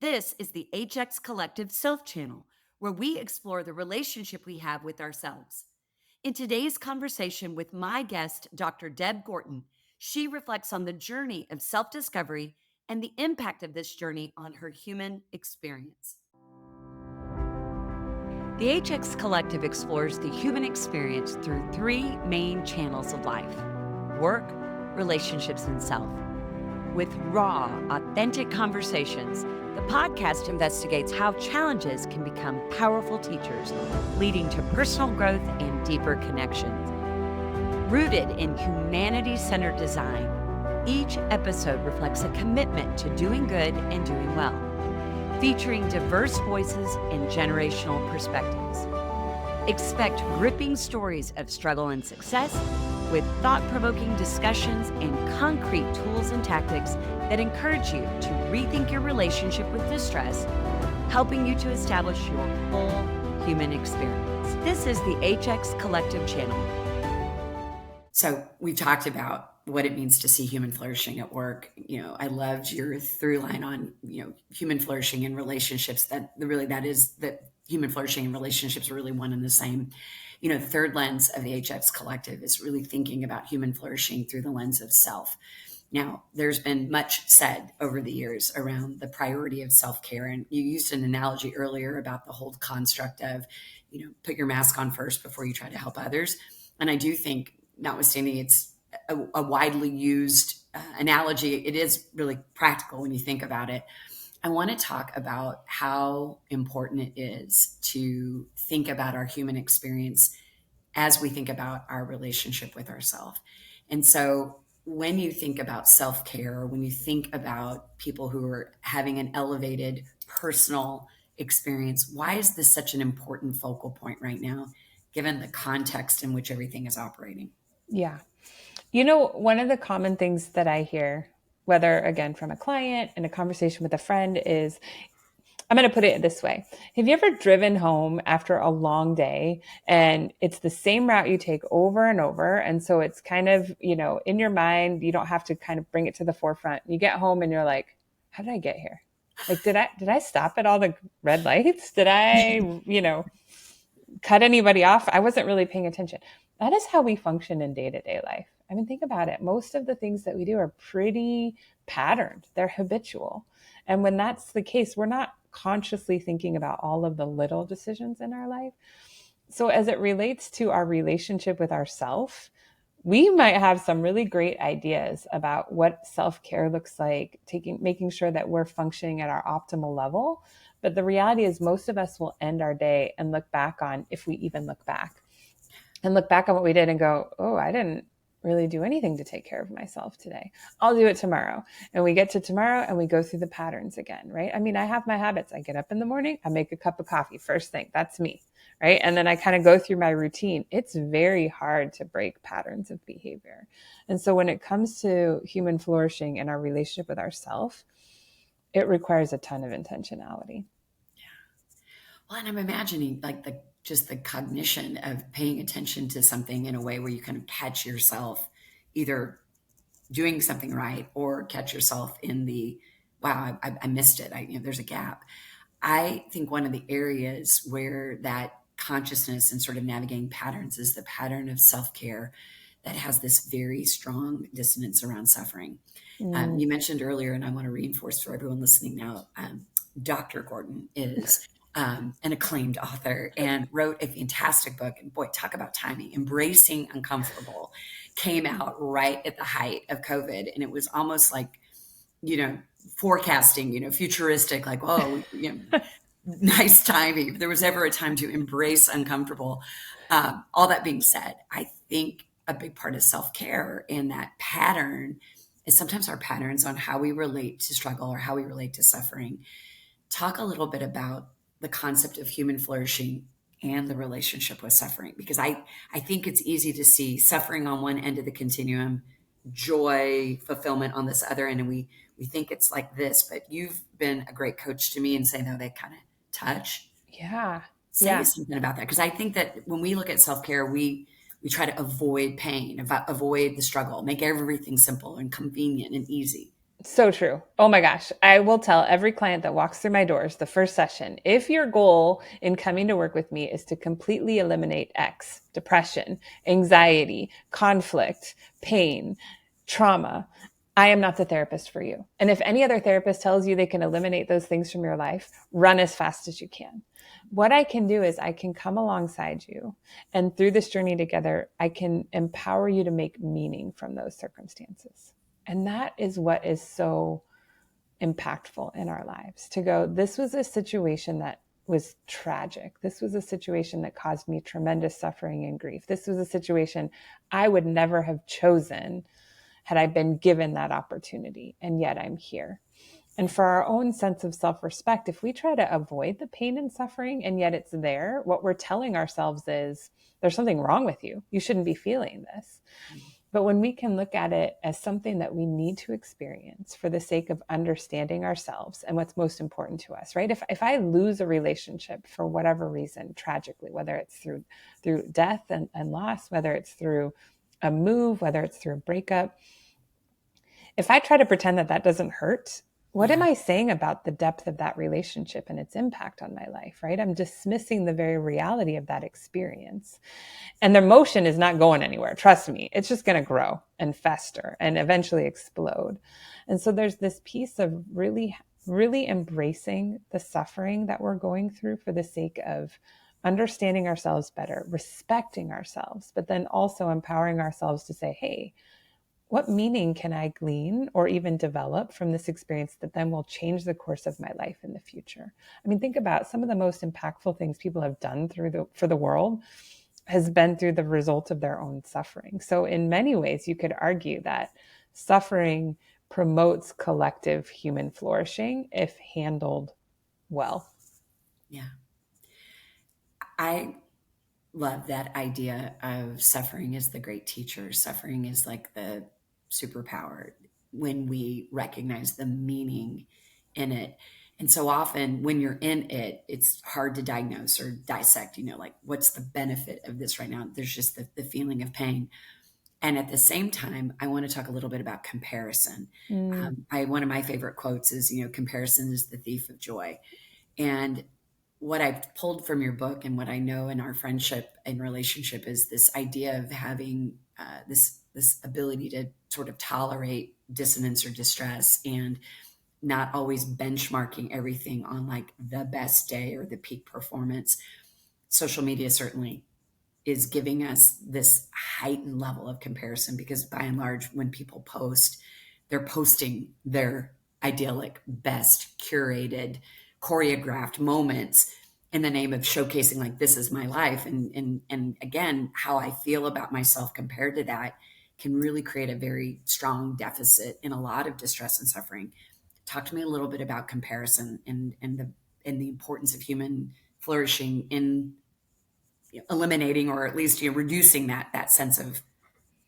This is the HX Collective Self Channel, where we explore the relationship we have with ourselves. In today's conversation with my guest, Dr. Deb Gordon, she reflects on the journey of self discovery and the impact of this journey on her human experience. The HX Collective explores the human experience through three main channels of life: work, relationships, and self. With raw, authentic conversations, the podcast investigates how challenges can become powerful teachers, leading to personal growth and deeper connections. Rooted in humanity-centered design, each episode reflects a commitment to doing good and doing well, featuring diverse voices and generational perspectives. Expect gripping stories of struggle and success, with thought-provoking discussions and concrete tools and tactics that encourage you to rethink your relationship with distress, helping you to establish your full human experience. This is the HX Collective channel. So we've talked about what it means to see human flourishing at work. I loved your through line on, human flourishing and relationships, that human flourishing and relationships are really one and the same. The third lens of the HX Collective is really thinking about human flourishing through the lens of self. Now, there's been much said over the years around the priority of self-care. And you used an analogy earlier about the whole construct of, put your mask on first before you try to help others. And I do think, notwithstanding it's a widely used analogy, it is really practical when you think about it. I want to talk about how important it is to think about our human experience as we think about our relationship with ourselves. And so when you think about self-care, or when you think about people who are having an elevated personal experience, why is this such an important focal point right now, given the context in which everything is operating? Yeah. One of the common things that I hear, whether again from a client in a conversation with a friend, is, I'm going to put it this way. Have you ever driven home after a long day and it's the same route you take over and over? And so it's kind of, in your mind, you don't have to kind of bring it to the forefront. You get home and you're like, how did I get here? Like, did I stop at all the red lights? Did I, cut anybody off? I wasn't really paying attention. That is how we function in day-to-day life. I mean, think about it. Most of the things that we do are pretty patterned. They're habitual. And when that's the case, we're not consciously thinking about all of the little decisions in our life. So as it relates to our relationship with ourself, we might have some really great ideas about what self-care looks like, making sure that we're functioning at our optimal level. But the reality is most of us will end our day and look back on, if we even look back on what we did and go, oh, I didn't really do anything to take care of myself today. I'll do it tomorrow. And we get to tomorrow and we go through the patterns again, right? I mean, I have my habits. I get up in the morning, I make a cup of coffee first thing. That's me, right? And then I kind of go through my routine. It's very hard to break patterns of behavior. And so when it comes to human flourishing and our relationship with ourselves, it requires a ton of intentionality. Well, and I'm imagining like the cognition of paying attention to something in a way where you kind of catch yourself either doing something right or catch yourself in the, wow, I missed it. There's a gap. I think one of the areas where that consciousness and sort of navigating patterns is the pattern of self-care that has this very strong dissonance around suffering. You mentioned earlier, and I want to reinforce for everyone listening now, Dr. Gordon is an acclaimed author and wrote a fantastic book. And boy, talk about timing. Embracing Uncomfortable came out right at the height of COVID. And it was almost like, forecasting, futuristic, like, oh, nice timing. If there was ever a time to embrace uncomfortable. All that being said, I think a big part of self-care and that pattern is sometimes our patterns on how we relate to struggle or how we relate to suffering. Talk a little bit about the concept of human flourishing and the relationship with suffering, because I think it's easy to see suffering on one end of the continuum, joy, fulfillment on this other end, and we think it's like this. But you've been a great coach to me in saying, no, they kind of touch. Yeah. Say something about that, because I think that when we look at self-care, we try to avoid pain, avoid the struggle, make everything simple and convenient and easy. So true. Oh my gosh. I will tell every client that walks through my doors the first session, if your goal in coming to work with me is to completely eliminate X, depression, anxiety, conflict, pain, trauma, I am not the therapist for you. And if any other therapist tells you they can eliminate those things from your life, run as fast as you can. What I can do is I can come alongside you, and through this journey together, I can empower you to make meaning from those circumstances. And that is what is so impactful in our lives, to go, this was a situation that was tragic. This was a situation that caused me tremendous suffering and grief. This was a situation I would never have chosen had I been given that opportunity. And yet I'm here. And for our own sense of self-respect, if we try to avoid the pain and suffering and yet it's there, what we're telling ourselves is there's something wrong with you. You shouldn't be feeling this. But when we can look at it as something that we need to experience for the sake of understanding ourselves and what's most important to us, right? If I lose a relationship for whatever reason, tragically, whether it's through death and loss, whether it's through a move, whether it's through a breakup, if I try to pretend that that doesn't hurt, what am I saying about the depth of that relationship and its impact on my life, right? I'm dismissing the very reality of that experience. And the emotion is not going anywhere. Trust me, it's just going to grow and fester and eventually explode. And so there's this piece of really, really embracing the suffering that we're going through for the sake of understanding ourselves better, respecting ourselves, but then also empowering ourselves to say, hey, what meaning can I glean or even develop from this experience that then will change the course of my life in the future? I mean, think about some of the most impactful things people have done for the world has been through the result of their own suffering. So in many ways, you could argue that suffering promotes collective human flourishing if handled well. Yeah. I love that idea of suffering is the great teacher. Suffering is like the superpower when we recognize the meaning in it. And so often when you're in it, it's hard to diagnose or dissect, like what's the benefit of this right now? There's just the feeling of pain. And at the same time, I want to talk a little bit about comparison. Mm, One of my favorite quotes is, comparison is the thief of joy. And what I've pulled from your book and what I know in our friendship and relationship is this idea of having this ability to sort of tolerate dissonance or distress, and not always benchmarking everything on like the best day or the peak performance. Social media certainly is giving us this heightened level of comparison, because by and large, when people post, they're posting their idyllic, best curated, choreographed moments in the name of showcasing like, this is my life. And again, how I feel about myself compared to that can really create a very strong deficit in a lot of distress and suffering. Talk to me a little bit about comparison and the importance of human flourishing in eliminating, or at least reducing that sense of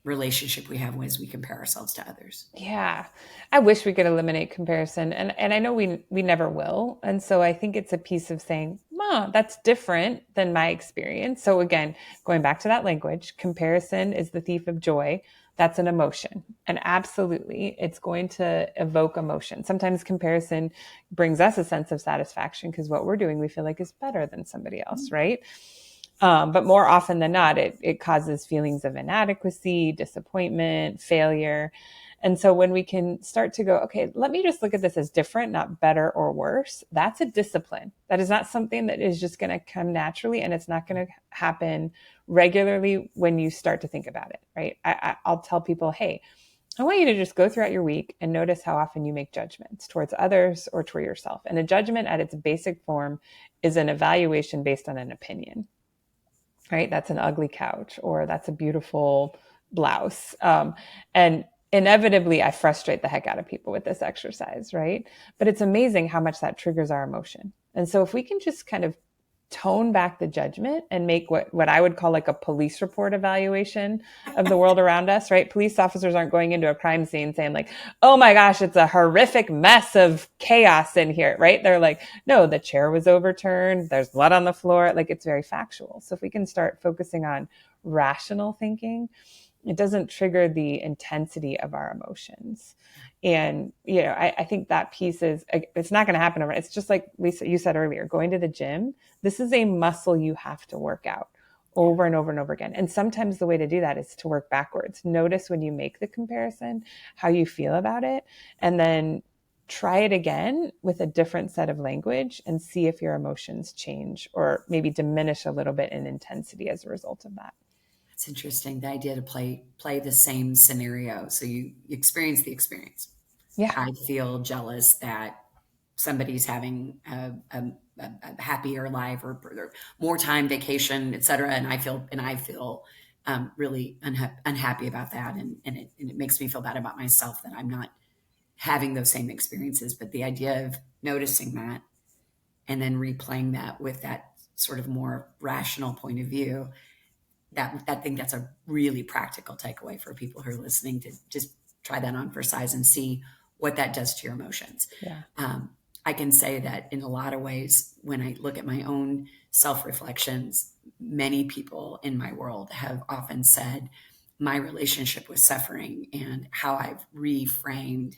relationship we have as we compare ourselves to others. yeah. I wish we could eliminate comparison. And I know we never will. And so I think it's a piece of saying, that's different than my experience. So again, going back to that language, comparison is the thief of joy. That's an emotion. And absolutely, it's going to evoke emotion. Sometimes comparison brings us a sense of satisfaction because what we're doing, we feel like is better than somebody else, right? But more often than not, it causes feelings of inadequacy, disappointment, failure. And so when we can start to go, okay, let me just look at this as different, not better or worse, that's a discipline. That is not something that is just going to come naturally, and it's not going to happen regularly when you start to think about it, right? I'll tell people, hey, I want you to just go throughout your week and notice how often you make judgments towards others or toward yourself. And a judgment at its basic form is an evaluation based on an opinion, right? That's an ugly couch, or that's a beautiful blouse. And inevitably, I frustrate the heck out of people with this exercise, right? But it's amazing how much that triggers our emotion. And so if we can just kind of tone back the judgment and make what I would call like a police report evaluation of the world around us, right? Police officers aren't going into a crime scene saying like, oh my gosh, it's a horrific mess of chaos in here, right? They're like, no, the chair was overturned. There's blood on the floor. Like, it's very factual. So if we can start focusing on rational thinking, it doesn't trigger the intensity of our emotions. And, I think that piece is, it's not going to happen overnight. It's just like Lisa, you said earlier, going to the gym. This is a muscle you have to work out over and over and over again. And sometimes the way to do that is to work backwards. Notice when you make the comparison, how you feel about it, and then try it again with a different set of language and see if your emotions change or maybe diminish a little bit in intensity as a result of that. It's interesting, the idea to play the same scenario. So you experience the experience. Yeah. I feel jealous that somebody's having a happier life or more time, vacation, et cetera. And I feel really unhappy about that. And it makes me feel bad about myself that I'm not having those same experiences. But the idea of noticing that and then replaying that with that sort of more rational point of view, that I think that's a really practical takeaway for people who are listening, to just try that on for size and see what that does to your emotions. Yeah. I can say that in a lot of ways, when I look at my own self-reflections, many people in my world have often said my relationship with suffering and how I've reframed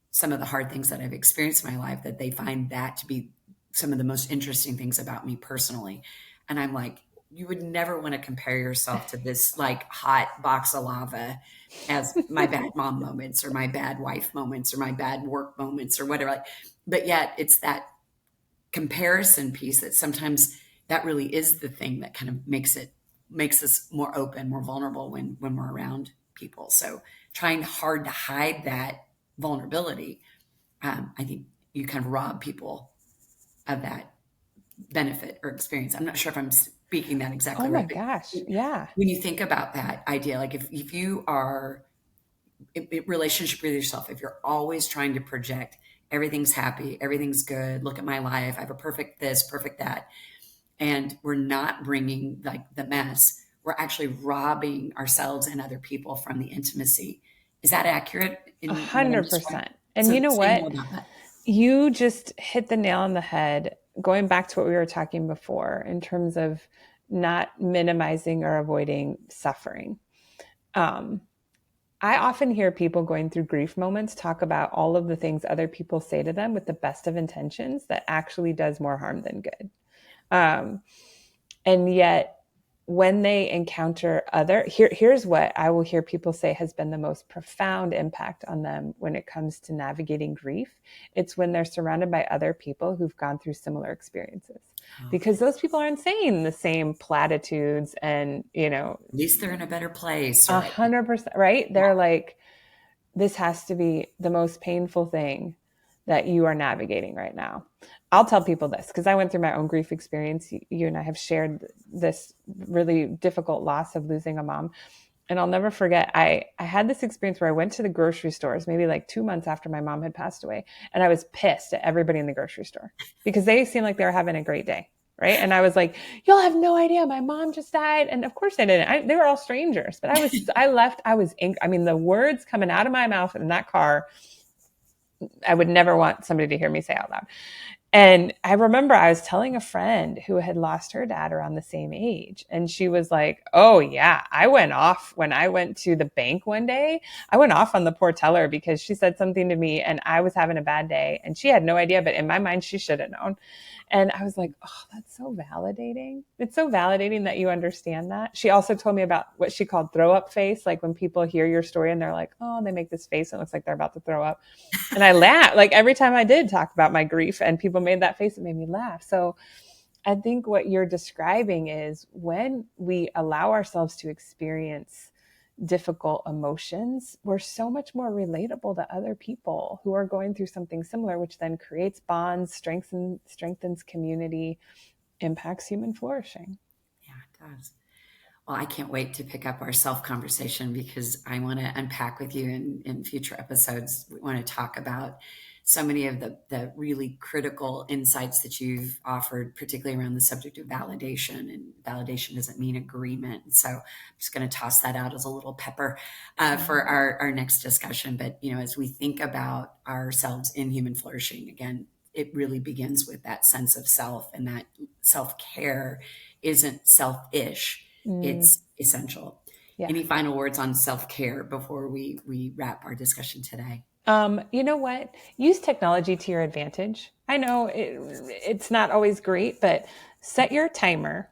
some of the hard things that I've experienced in my life, that they find that to be some of the most interesting things about me personally. And I'm like, you would never want to compare yourself to this like hot box of lava as my bad mom moments or my bad wife moments or my bad work moments or whatever. But yet it's that comparison piece that sometimes that really is the thing that kind of makes us more open, more vulnerable when we're around people. So trying hard to hide that vulnerability, I think you kind of rob people of that benefit or experience. I'm not sure if I'm speaking that Oh exactly my right, but gosh. Yeah. when you think about that idea, like if you are in relationship with yourself, if you're always trying to project everything's happy, everything's good, look at my life, I have a perfect this, perfect that, and we're not bringing like the mess, we're actually robbing ourselves and other people from the intimacy. Is that accurate A in what I'm hundred describing? percent. And you So know say more what? about that. You just hit the nail on the head, going back to what we were talking before in terms of not minimizing or avoiding suffering. Um, I often hear people going through grief moments talk about all of the things other people say to them with the best of intentions that actually does more harm than good. Um, and yet, when they encounter here's what I will hear people say has been the most profound impact on them when it comes to navigating grief. It's when they're surrounded by other people who've gone through similar experiences, because those people aren't saying the same platitudes and, At least they're in a better place, or 100%, right? They're like, this has to be the most painful thing that you are navigating right now. I'll tell people this because I went through my own grief experience. You and I have shared this really difficult loss of losing a mom. And I'll never forget, I had this experience where I went to the grocery stores maybe like 2 months after my mom had passed away. And I was pissed at everybody in the grocery store because they seemed like they were having a great day. Right. And I was like, y'all have no idea. My mom just died. And of course they didn't. They were all strangers, but I left. I was angry. I mean, the words coming out of my mouth in that car, I would never want somebody to hear me say out loud. And I remember I was telling a friend who had lost her dad around the same age. And she was like, oh, yeah, I went off when I went to the bank one day. I went off on the poor teller because she said something to me and I was having a bad day. And she had no idea, but in my mind, she should have known. And I was like, oh, that's so validating. It's so validating that you understand that. She also told me about what she called throw up face. Like when people hear your story and they're like, oh, they make this face. And it looks like they're about to throw up. And I laughed. Like every time I did talk about my grief and people made that face, it made me laugh. So I think what you're describing is when we allow ourselves to experience difficult emotions, we're so much more relatable to other people who are going through something similar, which then creates bonds, strengthens community, impacts human flourishing. Yeah, it does. Well, I can't wait to pick up our self conversation because I want to unpack with you in future episodes. We want to talk about so many of the really critical insights that you've offered, particularly around the subject of validation. And validation doesn't mean agreement. So I'm just going to toss that out as a little pepper for our next discussion. But, as we think about ourselves in human flourishing, again, it really begins with that sense of self, and that self care isn't selfish. Mm, It's essential. yeah. Any final words on self-care before we wrap our discussion today? You know what? Use technology to your advantage. I know it's not always great, but set your timer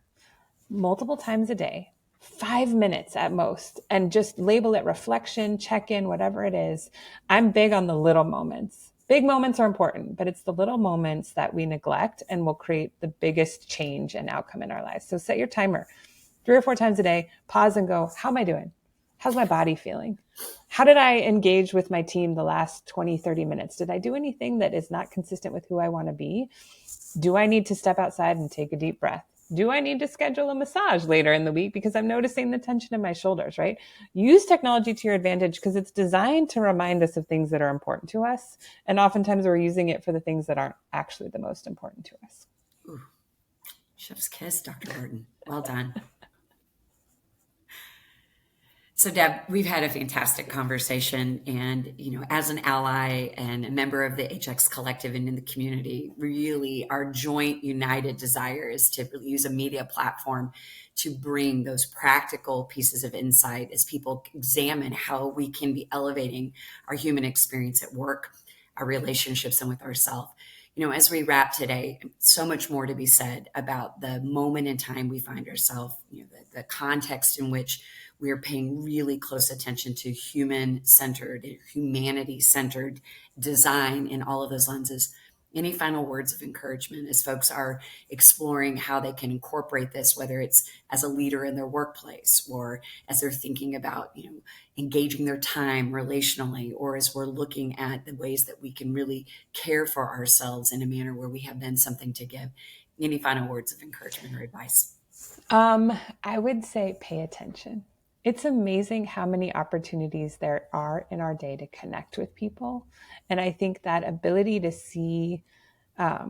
multiple times a day, 5 minutes at most, and just label it reflection, check in, whatever it is. I'm big on the little moments. Big moments are important, but it's the little moments that we neglect and will create the biggest change and outcome in our lives. So set your timer 3 or 4 times a day, pause and go, how am I doing? How's my body feeling? How did I engage with my team the last 20, 30 minutes? Did I do anything that is not consistent with who I want to be? Do I need to step outside and take a deep breath? Do I need to schedule a massage later in the week because I'm noticing the tension in my shoulders, right? Use technology to your advantage because it's designed to remind us of things that are important to us. And oftentimes we're using it for the things that aren't actually the most important to us. Ooh, chef's kiss, Dr. Gordon. Well done. So Deb, we've had a fantastic conversation, and as an ally and a member of the HX Collective and in the community, really our joint united desire is to really use a media platform to bring those practical pieces of insight as people examine how we can be elevating our human experience at work, our relationships, and with ourselves. As we wrap today, so much more to be said about the moment in time we find ourselves, the context in which we are paying really close attention to human-centered, humanity-centered design in all of those lenses. Any final words of encouragement as folks are exploring how they can incorporate this, whether it's as a leader in their workplace or as they're thinking about, engaging their time relationally, or as we're looking at the ways that we can really care for ourselves in a manner where we have then something to give. Any final words of encouragement or advice? I would say pay attention. It's amazing how many opportunities there are in our day to connect with people. And I think that ability to see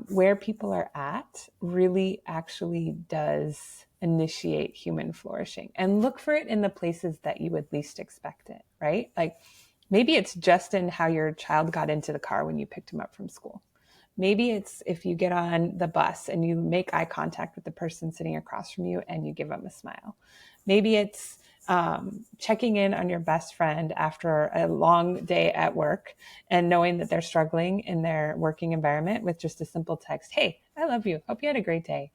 where people are at really actually does initiate human flourishing. And look for it in the places that you would least expect it, right? Like maybe it's just in how your child got into the car when you picked him up from school. Maybe it's if you get on the bus and you make eye contact with the person sitting across from you and you give them a smile. Maybe it's checking in on your best friend after a long day at work and knowing that they're struggling in their working environment with just a simple text. Hey, I love you. Hope you had a great day.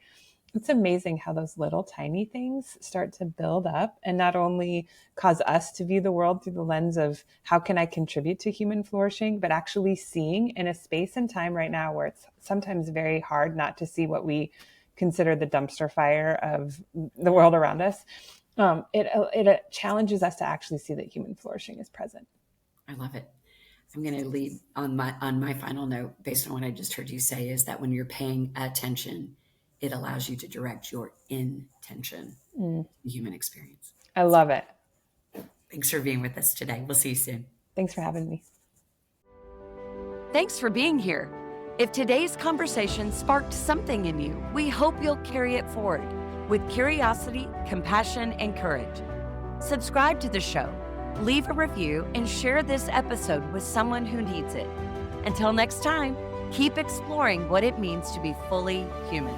It's amazing how those little tiny things start to build up and not only cause us to view the world through the lens of how can I contribute to human flourishing, but actually seeing in a space and time right now where it's sometimes very hard not to see what we consider the dumpster fire of the world around us. It challenges us to actually see that human flourishing is present. I love it. I'm going to lead on my final note based on what I just heard you say is that when you're paying attention, it allows you to direct your intention, the human experience. I love it. Thanks for being with us today. We'll see you soon. Thanks for having me. Thanks for being here. If today's conversation sparked something in you, we hope you'll carry it forward with curiosity, compassion, and courage. Subscribe to the show, leave a review, and share this episode with someone who needs it. Until next time, keep exploring what it means to be fully human.